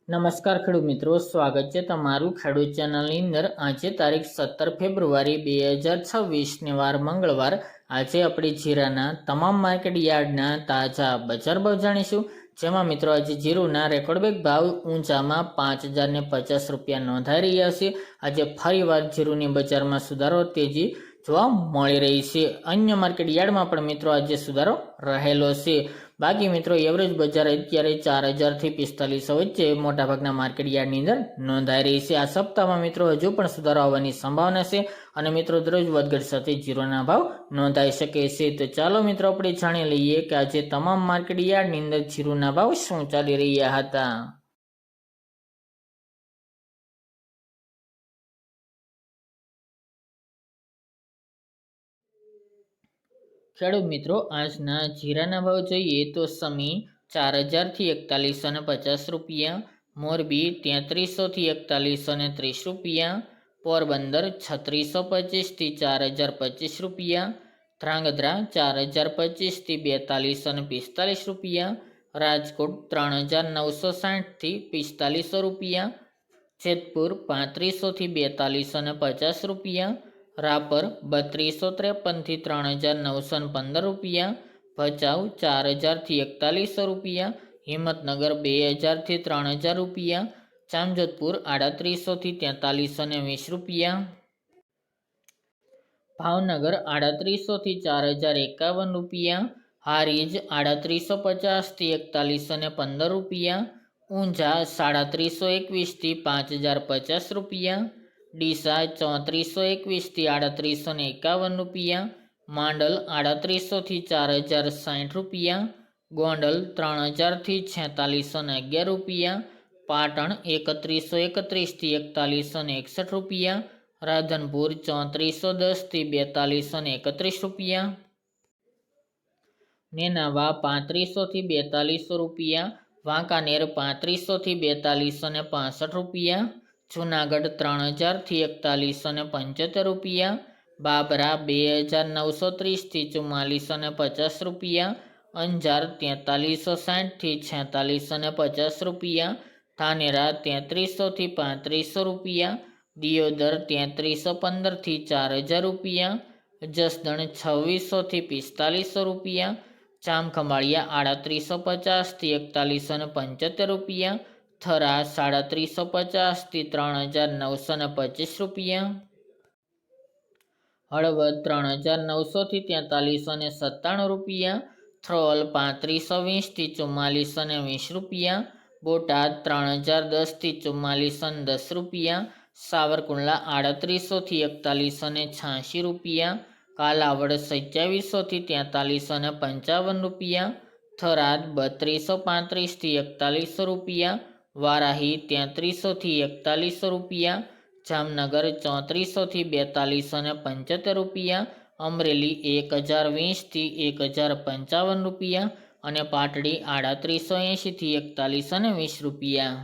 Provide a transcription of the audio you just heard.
નમસ્કાર ખેડૂત મિત્રો, સ્વાગત છે તમારું ખેડૂત ચેનલની અંદર। આજે તારીખ 17 ફેબ્રુઆરી 2026 વાર મંગળવાર। આજે આપણે જીરાના તમામ માર્કેટ યાર્ડના તાજા બજાર ભાવ જાણીશું, જેમાં મિત્રો આજે જીરુના રેકોર્ડ ભાવ ઊંચામાં 5050 રૂપિયા નોંધાઈ રહ્યા છે। આજે ફરીવાર જીરુની બજારમાં સુધારો તેજી જોવા મળી રહી છે। અન્ય માર્કેટ યાર્ડમાં પણ મિત્રો આજે સુધારો રહેલો છે। બાકી મિત્રો એવરેજ બજાર અત્યારે 4000 થી 4500 વચ્ચે મોટાભાગના માર્કેટ યાર્ડની અંદર નોંધાઈ રહી છે। આ સપ્તાહમાં મિત્રો હજુ પણ સુધારો આવવાની સંભાવના છે અને મિત્રો દરરોજ વધઘટ સાથે જીરોના ભાવ નોંધાઈ શકે છે। તો ચાલો મિત્રો આપણે જાણી લઈએ કે આજે તમામ માર્કેટ યાર્ડની અંદર જીરુના ભાવ શું ચાલી રહ્યા હતા। ખેડૂત મિત્રો, આજના જીરાના ભાવ જોઈએ તો સમી 4000 થી 4150 રૂપિયા, મોરબી 3300 થી 4130 રૂપિયા, પોરબંદર 3625 થી 4025 રૂપિયા, ધ્રાંગધ્રા 4025 થી 4245 રૂપિયા, રાજકોટ 3960 થી 4500 રૂપિયા, જેતપુર 3500 થી 4250 રૂપિયા, રાપર 3253 થી 3915 રૂપિયા, ભચાઉ 4000 થી 4100 રૂપિયા, હિંમતનગર 2000 થી 3000 રૂપિયા, જામજોધપુર 3800 થી 4320 રૂપિયા, ભાવનગર 3800 થી 4051 રૂપિયા, હારીજ 3850 થી 4115 રૂપિયા, ઊંઝા 3721 થી 5050 રૂપિયા, ડીસા 3421 થી 3851 રૂપિયા, માંડલ 3800 થી 4060 રૂપિયા, ગોંડલ 3000 થી 4611 રૂપિયા, પાટણ 3131 થી 4161 રૂપિયા, રાધનપુર 3410 થી 4231 રૂપિયા, નેનાવા 3500 થી 4200 રૂપિયા, વાંકાનેર 3500 થી 4265 રૂપિયા, જુનાગઢ 3000 થી 4175 રૂપિયા, બાબરા 2930 થી 4450 રૂપિયા, અંજાર 4360 થી 4650 રૂપિયા, ધાનેરા 3300 થી 3500 રૂપિયા, દિયોદર 3315 થી 4000 રૂપિયા, જસદણ 2600 થી 4500 રૂપિયા, જામખંભાળિયા 3850 થી 4175 રૂપિયા, થરા 3750 થી 3925 રૂપિયા, હળવદ 3900 થી 4397 રૂપિયા, થ્રોલ 3520 થી 4420 રૂપિયા, બોટાદ 3010 થી 4410 રૂપિયા, સાવરકુંડલા 3800 થી 4186 રૂપિયા, કાલાવડ 2700 થી 4355 રૂપિયા, થરાદ 3235 થી 4100 રૂપિયા, વારાહી 3300 થી 4100 રૂપિયા, જામનગર 3400 થી 4275 રૂપિયા, અમરેલી 1020 થી 1055 રૂપિયા અને પાટડી 3880 થી 4120 રૂપિયા।